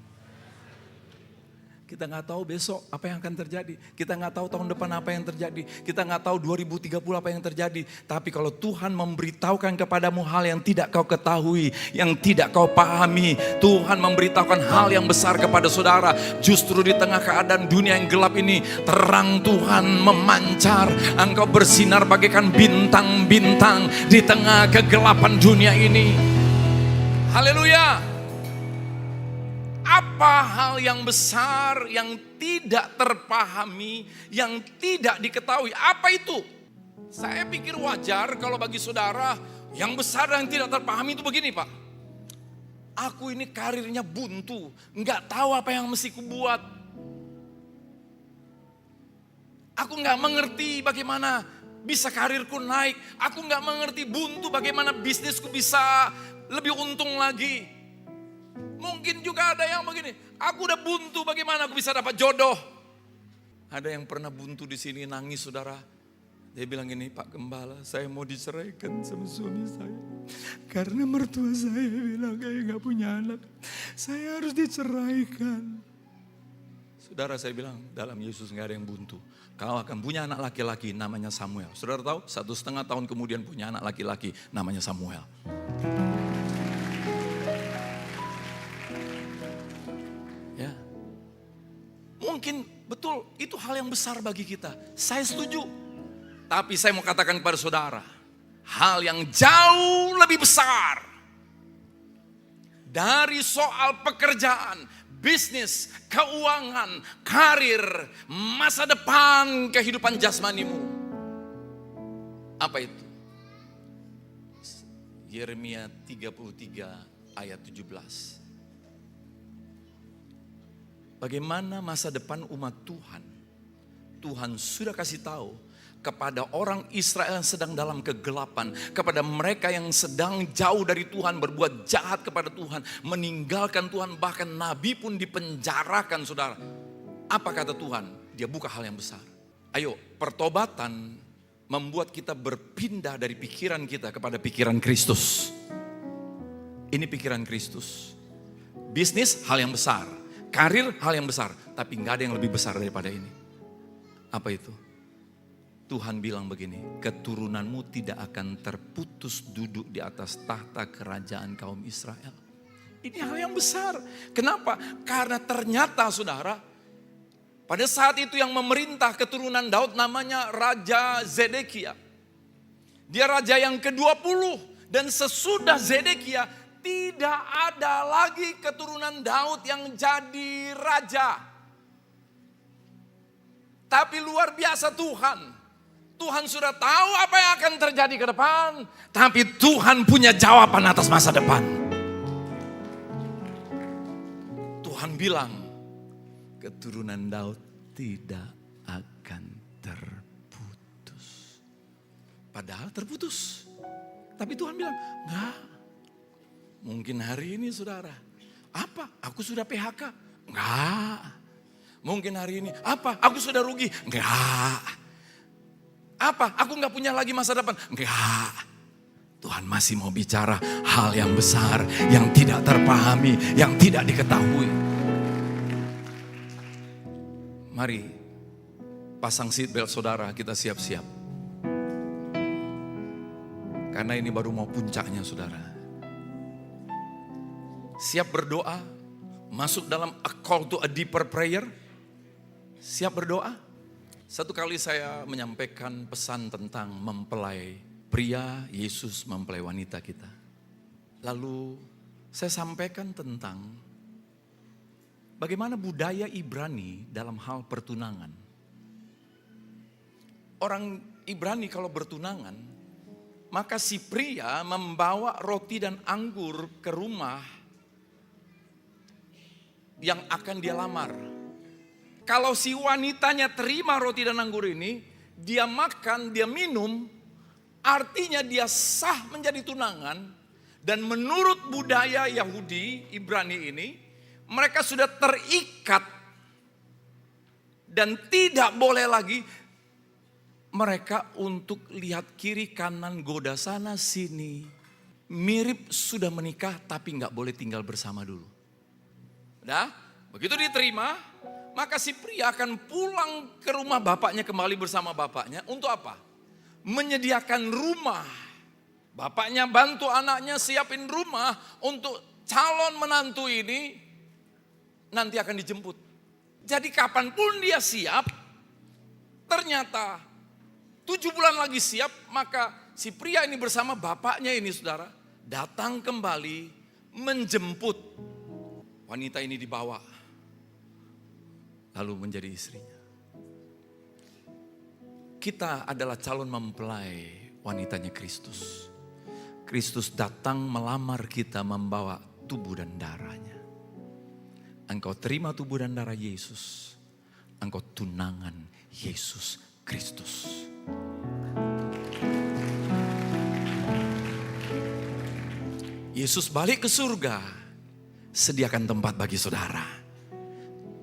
Kita nggak tahu besok apa yang akan terjadi. Kita nggak tahu tahun depan apa yang terjadi. Kita nggak tahu 2030 apa yang terjadi. Tapi kalau Tuhan memberitahukan kepadamu hal yang tidak kau ketahui, yang tidak kau pahami, Tuhan memberitahukan hal yang besar kepada saudara. Justru di tengah keadaan dunia yang gelap ini, terang Tuhan memancar. Engkau bersinar bagaikan bintang-bintang di tengah kegelapan dunia ini. Haleluya. Apa hal yang besar yang tidak terpahami, yang tidak diketahui? Apa itu? Saya pikir wajar kalau bagi saudara yang besar dan tidak terpahami itu begini, Pak. Aku ini karirnya buntu, nggak tahu apa yang mesti kubuat. Aku nggak mengerti bagaimana bisa karirku naik. Aku nggak mengerti buntu bagaimana bisnisku bisa lebih untung lagi. Mungkin juga ada yang begini, aku udah buntu, bagaimana aku bisa dapat jodoh? Ada yang pernah buntu di sini nangis, saudara. Dia bilang gini, Pak Gembala, saya mau diceraikan sama suami saya. Karena mertua saya bilang kayak gak punya anak, saya harus diceraikan. Saudara, saya bilang dalam Yesus gak ada yang buntu. Kau akan punya anak laki-laki namanya Samuel. Saudara tahu, 1,5 tahun kemudian punya anak laki-laki namanya Samuel. Ya, mungkin betul itu hal yang besar bagi kita. Saya setuju. Tapi saya mau katakan kepada saudara, hal yang jauh lebih besar dari soal pekerjaan, bisnis, keuangan, karir, masa depan, kehidupan jasmanimu. Apa itu? Yeremia 33 ayat 17. Bagaimana masa depan umat Tuhan? Tuhan sudah kasih tahu kepada orang Israel yang sedang dalam kegelapan, kepada mereka yang sedang jauh dari Tuhan, berbuat jahat kepada Tuhan, meninggalkan Tuhan, bahkan nabi pun dipenjarakan, saudara. Apa kata Tuhan? Dia buka hal yang besar. Ayo, pertobatan membuat kita berpindah dari pikiran kita kepada pikiran Kristus. Ini pikiran Kristus. Bisnis hal yang besar. Karir hal yang besar, tapi nggak ada yang lebih besar daripada ini. Apa itu? Tuhan bilang begini, keturunanmu tidak akan terputus duduk di atas tahta kerajaan kaum Israel. Ini hal yang besar. Kenapa? Karena ternyata, saudara, pada saat itu yang memerintah keturunan Daud namanya Raja Zedekia. Dia raja yang ke-20 dan sesudah Zedekia tidak ada lagi keturunan Daud yang jadi raja. Tapi luar biasa Tuhan. Tuhan sudah tahu apa yang akan terjadi ke depan. Tapi Tuhan punya jawaban atas masa depan. Tuhan bilang, keturunan Daud tidak akan terputus. Padahal terputus. Tapi Tuhan bilang, enggak. Mungkin hari ini, saudara, apa? Aku sudah PHK? Enggak. Mungkin hari ini, apa? Aku sudah rugi? Enggak. Apa? Aku enggak punya lagi masa depan? Enggak. Tuhan masih mau bicara hal yang besar, yang tidak terpahami, yang tidak diketahui. Mari, pasang seatbelt saudara, kita siap-siap. Karena ini baru mau puncaknya, saudara. Siap berdoa, masuk dalam a call to a deeper prayer. Siap berdoa. Satu kali saya menyampaikan pesan tentang mempelai pria, Yesus mempelai wanita kita. Lalu saya sampaikan tentang bagaimana budaya Ibrani dalam hal pertunangan. orang Ibrani kalau bertunangan, maka si pria membawa roti dan anggur ke rumah yang akan dia lamar. Kalau si wanitanya terima roti dan anggur ini, dia makan, dia minum, artinya dia sah menjadi tunangan. Dan menurut budaya Yahudi, Ibrani ini, mereka sudah terikat dan tidak boleh lagi mereka untuk lihat kiri kanan, goda sana sini. Mirip sudah menikah tapi nggak boleh tinggal bersama dulu. Nah, begitu diterima, maka si pria akan pulang ke rumah bapaknya, kembali bersama bapaknya. Untuk apa? Menyediakan rumah. Bapaknya bantu anaknya siapin rumah untuk calon menantu ini nanti akan dijemput. Jadi kapanpun dia siap, ternyata 7 bulan lagi siap, maka si pria ini bersama bapaknya ini saudara, datang kembali menjemput. Wanita ini dibawa, lalu menjadi istrinya. Kita adalah calon mempelai wanitanya Kristus. Kristus datang melamar kita membawa tubuh dan darahnya. Engkau terima tubuh dan darah Yesus, engkau tunangan Yesus Kristus. Yesus balik ke surga, sediakan tempat bagi saudara.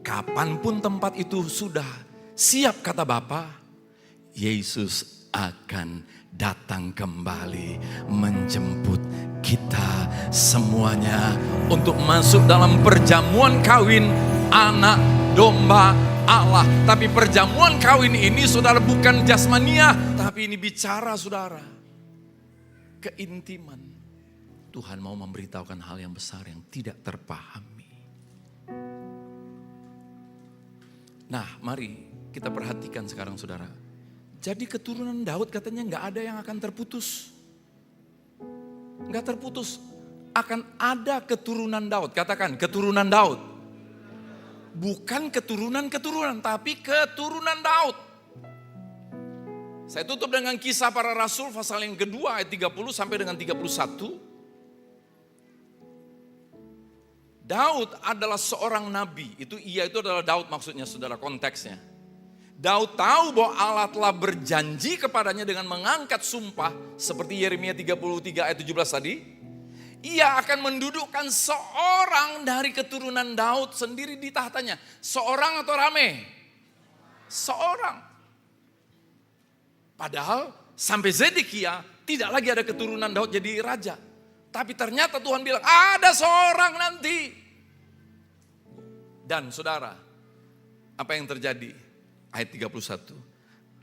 Kapanpun tempat itu sudah siap kata Bapa, Yesus akan datang kembali menjemput kita semuanya untuk masuk dalam perjamuan kawin anak domba Allah. Tapi perjamuan kawin ini saudara bukan jasmania, tapi ini bicara saudara keintiman. Tuhan mau memberitahukan hal yang besar yang tidak terpahami. Nah, mari kita perhatikan sekarang saudara. Jadi keturunan Daud katanya nggak ada yang akan terputus. Nggak terputus. Akan ada keturunan Daud. Katakan keturunan Daud. Bukan keturunan-keturunan, tapi keturunan Daud. Saya tutup dengan Kisah Para Rasul pasal yang kedua ayat 30 sampai dengan 31. Daud adalah seorang nabi. Itu adalah Daud maksudnya saudara, konteksnya. Daud tahu bahwa Allah telah berjanji kepadanya dengan mengangkat sumpah. Seperti Yeremia 33 ayat 17 tadi. Ia akan mendudukkan seorang dari keturunan Daud sendiri di tahtanya. Seorang atau rame? Seorang. Padahal sampai Zedekia tidak lagi ada keturunan Daud jadi raja. Tapi ternyata Tuhan bilang ada seorang nanti. Dan saudara, apa yang terjadi? Ayat 31.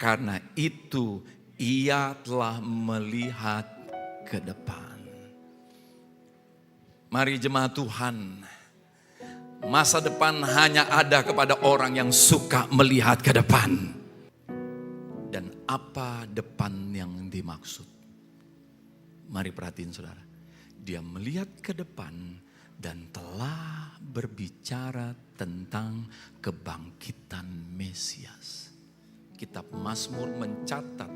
Karena itu ia telah melihat ke depan. Mari jemaat Tuhan, masa depan hanya ada kepada orang yang suka melihat ke depan. Dan apa depan yang dimaksud? Mari perhatiin saudara. Dia melihat ke depan dan telah berbicara tentang kebangkitan Mesias. Kitab Mazmur mencatat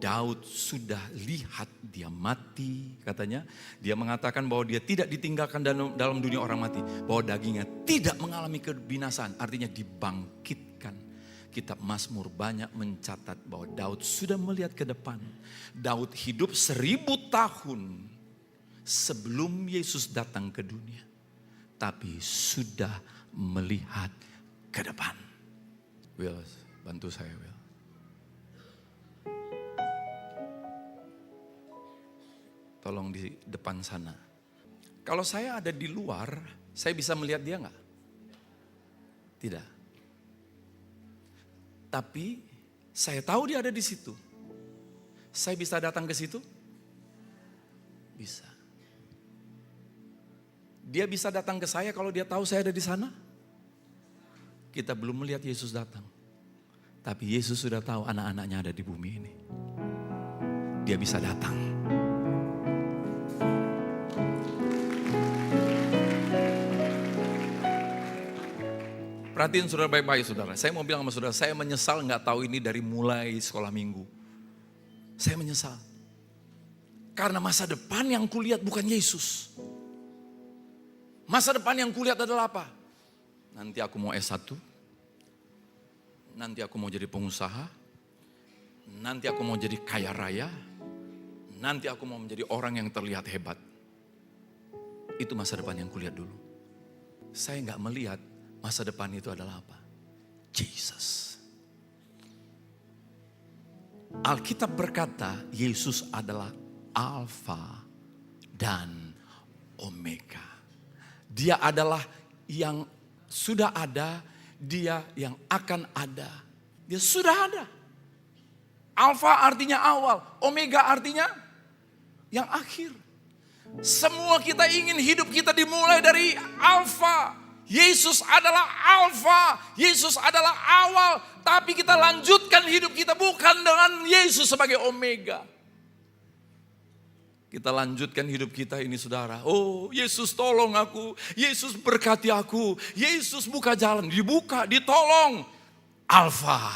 Daud sudah lihat dia mati katanya. Dia mengatakan bahwa dia tidak ditinggalkan dalam dunia orang mati. Bahwa dagingnya tidak mengalami kebinasaan, artinya dibangkitkan. Kitab Mazmur banyak mencatat bahwa Daud sudah melihat ke depan. Daud hidup 1000 tahun sebelum Yesus datang ke dunia. Tapi sudah melihat ke depan. Will, bantu saya Will. Tolong di depan sana. Kalau saya ada di luar, saya bisa melihat dia enggak? Tidak. Tapi saya tahu dia ada di situ. Saya bisa datang ke situ? Bisa. Dia bisa datang ke saya kalau dia tahu saya ada di sana? Kita belum melihat Yesus datang. Tapi Yesus sudah tahu anak-anaknya ada di bumi ini. Dia bisa datang. Perhatiin saudara baik-baik saudara. Saya mau bilang sama saudara, saya menyesal nggak tahu ini dari mulai sekolah minggu. Saya menyesal. Karena masa depan yang kulihat bukan Yesus. Masa depan yang kulihat adalah apa? Nanti aku mau S1. Nanti aku mau jadi pengusaha. Nanti aku mau jadi kaya raya. Nanti aku mau menjadi orang yang terlihat hebat. Itu masa depan yang kulihat dulu. Saya nggak melihat masa depan itu adalah apa? Jesus. Alkitab berkata Yesus adalah Alfa dan Omega. Dia adalah yang sudah ada, dia yang akan ada. Dia sudah ada. Alfa artinya awal, Omega artinya yang akhir. Semua kita ingin hidup kita dimulai dari Alfa. Yesus adalah Alfa, Yesus adalah awal, tapi kita lanjutkan hidup kita bukan dengan Yesus sebagai Omega. Kita lanjutkan hidup kita ini saudara. Oh Yesus tolong aku, Yesus berkati aku, Yesus buka jalan, dibuka, ditolong. Alfa,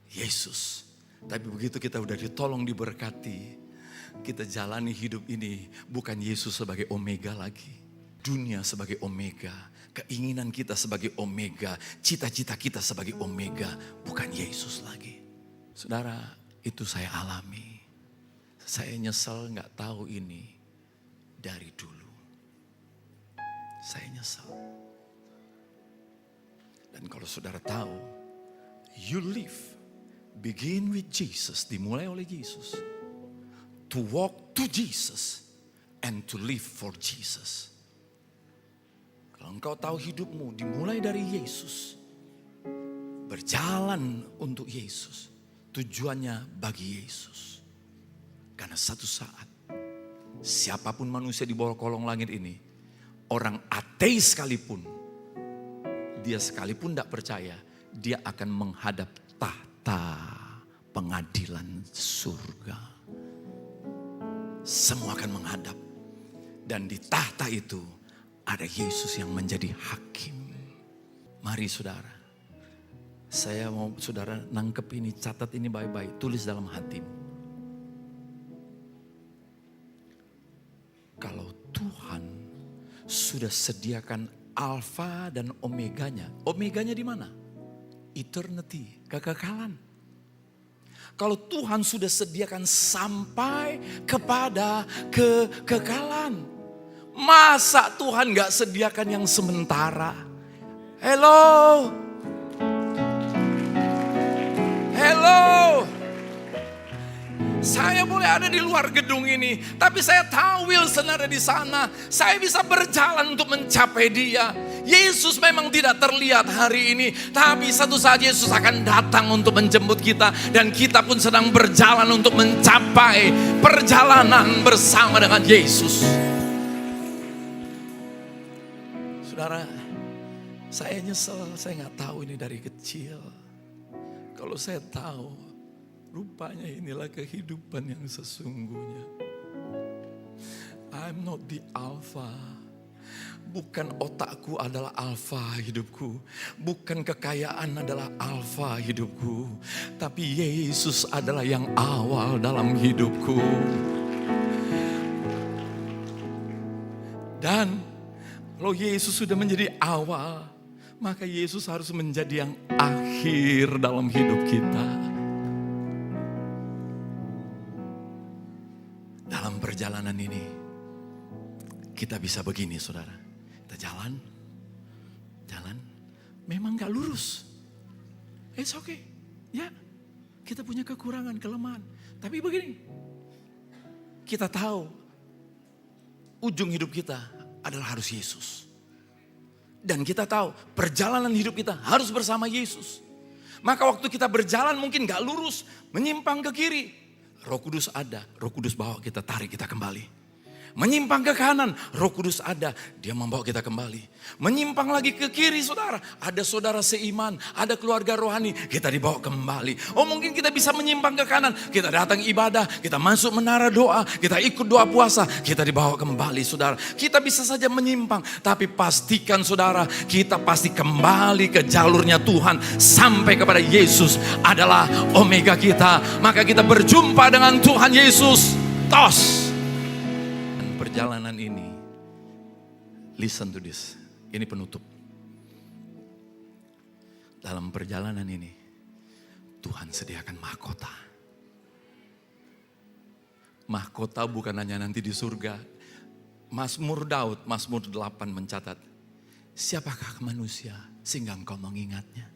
Yesus. Tapi begitu kita udah ditolong, diberkati, kita jalani hidup ini bukan Yesus sebagai Omega lagi. Dunia sebagai Omega, keinginan kita sebagai Omega, cita-cita kita sebagai Omega, bukan Yesus lagi. Saudara, itu saya alami. Saya nyesel gak tahu ini dari dulu. Saya nyesel. Dan kalau saudara tahu, you live, begin with Jesus, dimulai oleh Yesus. To walk to Jesus and to live for Jesus. Kalau engkau tahu hidupmu dimulai dari Yesus, berjalan untuk Yesus, tujuannya bagi Yesus. Karena satu saat, siapapun manusia di bawah kolong langit ini, orang ateis sekalipun, dia sekalipun tidak percaya, dia akan menghadap tahta pengadilan surga. Semua akan menghadap. Dan di tahta itu ada Yesus yang menjadi hakim. Mari saudara. Saya mau saudara nangkep ini, catat ini baik-baik. Tulis dalam hatimu. Kalau Tuhan sudah sediakan Alfa dan Omeganya. Omeganya di mana? Eternity, kekekalan. Kalau Tuhan sudah sediakan sampai kepada kekekalan. Masa Tuhan gak sediakan yang sementara? Hello? Hello? Saya boleh ada di luar gedung ini, tapi saya tahu Wilson ada di sana. Saya bisa berjalan untuk mencapai dia. Yesus memang tidak terlihat hari ini, tapi satu saat Yesus akan datang untuk menjemput kita. Dan kita pun sedang berjalan untuk mencapai perjalanan bersama dengan Yesus. Saudara, saya nyesel, saya gak tahu ini dari kecil. Kalau saya tahu, rupanya inilah kehidupan yang sesungguhnya. I'm not the Alpha. Bukan otakku adalah Alpha hidupku. Bukan kekayaan adalah Alpha hidupku. Tapi Yesus adalah yang awal dalam hidupku. Dan kalau Yesus sudah menjadi awal, maka Yesus harus menjadi yang akhir dalam hidup kita. Dalam perjalanan ini, kita bisa begini saudara. Kita jalan. Memang gak lurus. It's okay. Ya, kita punya kekurangan, kelemahan. Tapi begini, kita tahu ujung hidup kita adalah harus Yesus. Dan kita tahu perjalanan hidup kita harus bersama Yesus. Maka waktu kita berjalan mungkin gak lurus, menyimpang ke kiri. Roh Kudus ada, Roh Kudus bawa kita, tarik kita kembali. Menyimpang ke kanan, Roh Kudus ada, dia membawa kita kembali. Menyimpang lagi ke kiri saudara, ada saudara seiman, ada keluarga rohani, kita dibawa kembali. Oh mungkin kita bisa menyimpang ke kanan, kita datang ibadah, kita masuk menara doa, kita ikut doa puasa, kita dibawa kembali saudara. Kita bisa saja menyimpang, tapi pastikan saudara, kita pasti kembali ke jalurnya Tuhan. Sampai kepada Yesus adalah omega kita, maka kita berjumpa dengan Tuhan Yesus. Tos. Perjalanan ini, listen to this, ini penutup. Dalam perjalanan ini, Tuhan sediakan mahkota. Mahkota bukan hanya nanti di surga. Mazmur Daud, Mazmur 8 mencatat, siapakah manusia sehingga engkau mengingatnya?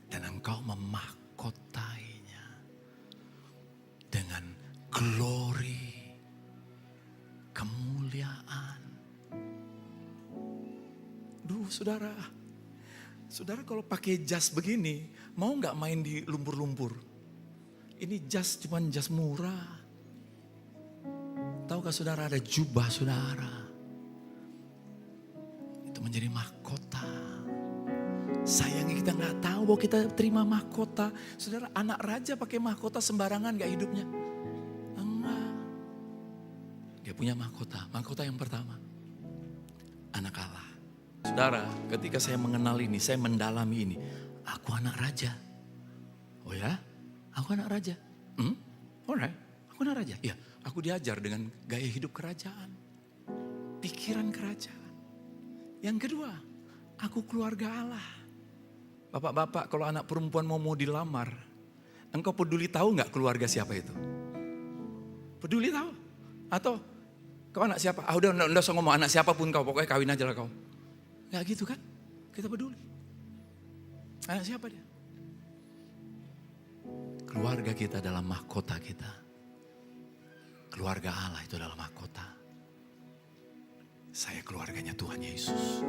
Dan engkau memahkotainya dengan glory, kemuliaan. Duh saudara kalau pakai jas begini, mau gak main di lumpur-lumpur? Ini jas cuman jas murah. Tahukah saudara ada jubah saudara? Itu menjadi mahkota. Sayangnya kita gak tahu bahwa kita terima mahkota. Saudara, anak raja pakai mahkota sembarangan gak hidupnya? Dia punya mahkota. Mahkota yang pertama, anak Allah. Saudara, ketika saya mengenal ini, saya mendalami ini. Aku anak raja. Oh ya? Aku anak raja. Alright, aku anak raja. Ya, aku diajar dengan gaya hidup kerajaan. Pikiran kerajaan. Yang kedua, aku keluarga Allah. Bapak-bapak, kalau anak perempuan mau dilamar, engkau peduli tahu gak keluarga siapa itu? Peduli tahu? Atau kau anak siapa? Udah usah ngomong anak siapapun kau, pokoknya kawin aja lah kau. Gak gitu kan? Kita peduli. Anak siapa dia? Keluarga kita dalam mahkota kita. Keluarga Allah itu adalah mahkota. Saya keluarganya Tuhan Yesus.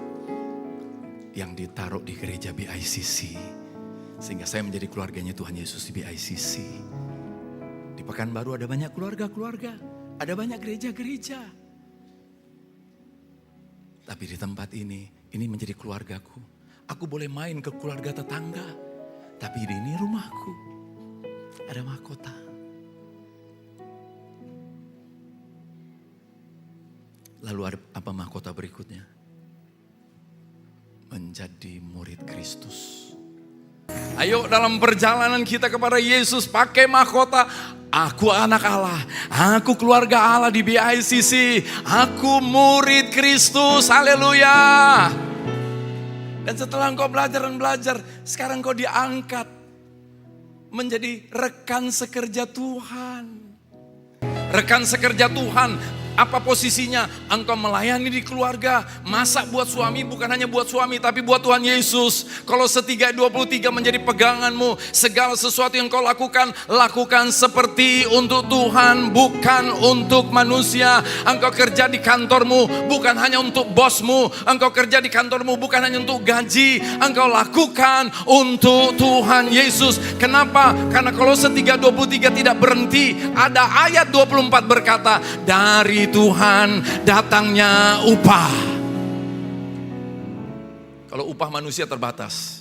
Yang ditaruh di gereja BICC. Sehingga saya menjadi keluarganya Tuhan Yesus di BICC. Di Pekanbaru ada banyak keluarga-keluarga. Ada banyak gereja-gereja. Tapi di tempat ini menjadi keluargaku. Aku boleh main ke keluarga tetangga. Tapi ini rumahku. Ada mahkota. Lalu ada apa mahkota berikutnya? Menjadi murid Kristus. Ayo dalam perjalanan kita kepada Yesus pakai mahkota. Aku anak Allah, aku keluarga Allah di BICC, aku murid Kristus, haleluya. Dan setelah engkau belajar dan belajar, sekarang engkau diangkat menjadi rekan sekerja Tuhan. Rekan sekerja Tuhan. Apa posisinya? Engkau melayani di keluarga. Masak buat suami, bukan hanya buat suami, tapi buat Tuhan Yesus. Kolose 3:23 menjadi peganganmu. Segala sesuatu yang kau lakukan, lakukan seperti untuk Tuhan, bukan untuk manusia. Engkau kerja di kantormu, bukan hanya untuk bosmu. Engkau kerja di kantormu, bukan hanya untuk gaji. Engkau lakukan untuk Tuhan Yesus. Kenapa? Karena Kolose 3:23 tidak berhenti. Ada ayat 24 berkata, dari Tuhan datangnya upah. Kalau upah manusia terbatas,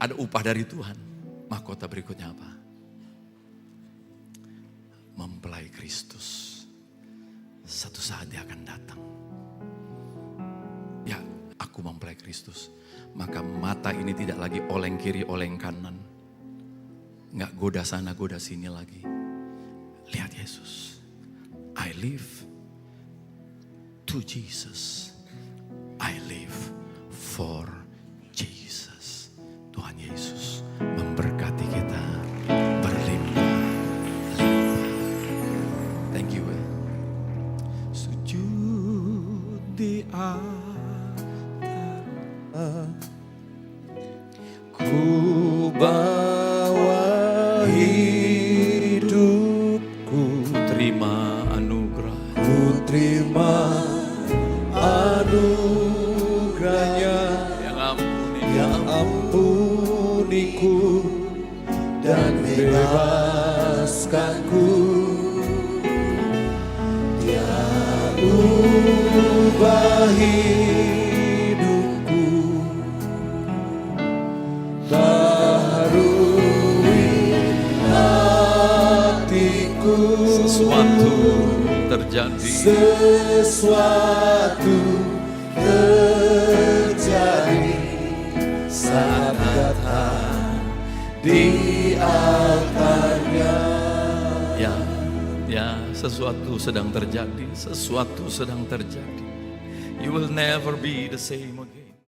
ada upah dari Tuhan. Mahkota berikutnya apa? Mempelai Kristus. Satu saat dia akan datang. Ya, aku mempelai Kristus. Maka mata ini tidak lagi oleng kiri, oleng kanan. Nggak goda sana, goda sini lagi. Lihat Yesus. I live to Jesus. I live for Jesus. Tuhan Yesus memberkati kita berlimpah-limpah. Thank you. Sujud di altar, Ku bawa hidupku, terima anugerah. ku terima anugerahnya yang ampuniku dan bebaskanku. Dia hidupku, baharui hatiku. Sesuatu terjadi. Sesuatu terjadi saat datang di altarnya. Ya, sesuatu sedang terjadi, sesuatu sedang terjadi. You will never be the same again.